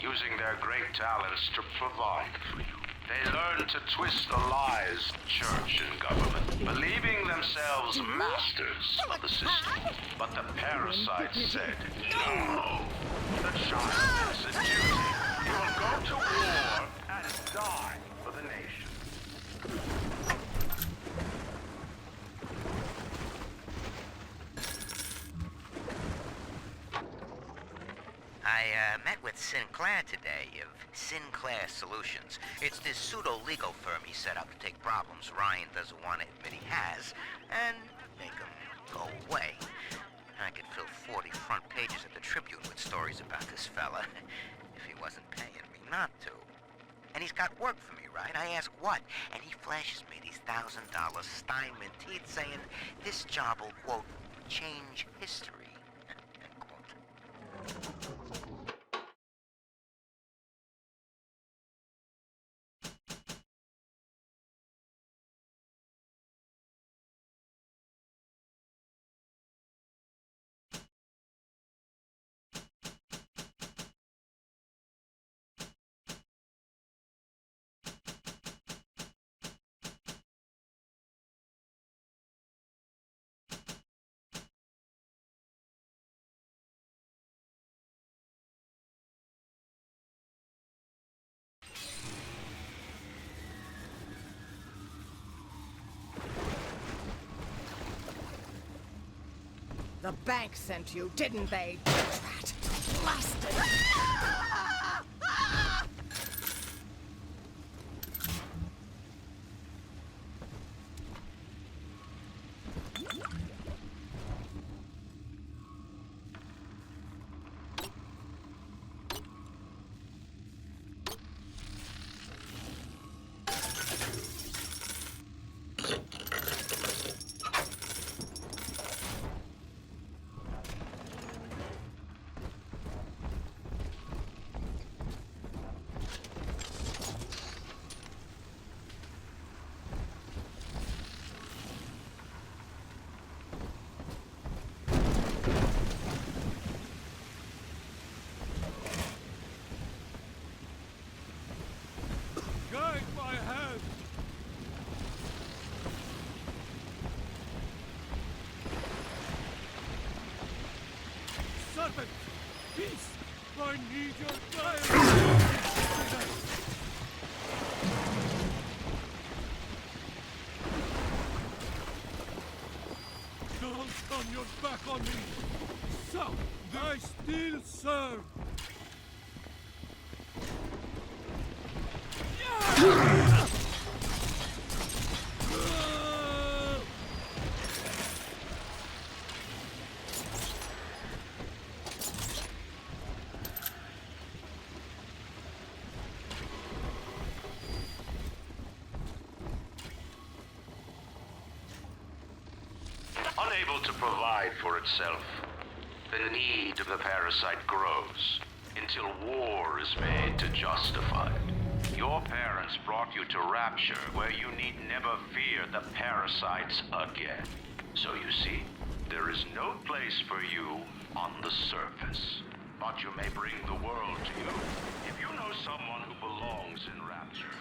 using their great talents to provide for you. They learned to twist the lies of church and government, believing themselves masters of the system. But the parasites said, no, the child has a duty. He will go to war and die for the nation. I met with Sinclair today of Sinclair Solutions. It's this pseudo-legal firm he set up to take problems Ryan doesn't want to admit he has and make them go away. I could fill 40 front pages of the Tribune with stories about this fella if he wasn't paying me not to. And he's got work for me, right? I ask what? And he flashes me these $1,000 Steinman teeth saying this job will, quote, change history, end quote. The bank sent you, didn't they? Drat! Blasted! Guide my hand! Serpent! Peace! I need your guidance! Don't turn your back on me! So, I still serve! Unable to provide for itself, the need of the parasite grows until war is made to justify it. Your parents brought you to Rapture, where you need never fear the parasites again. So you see, there is no place for you on the surface. But you may bring the world to you if you know someone who belongs in Rapture.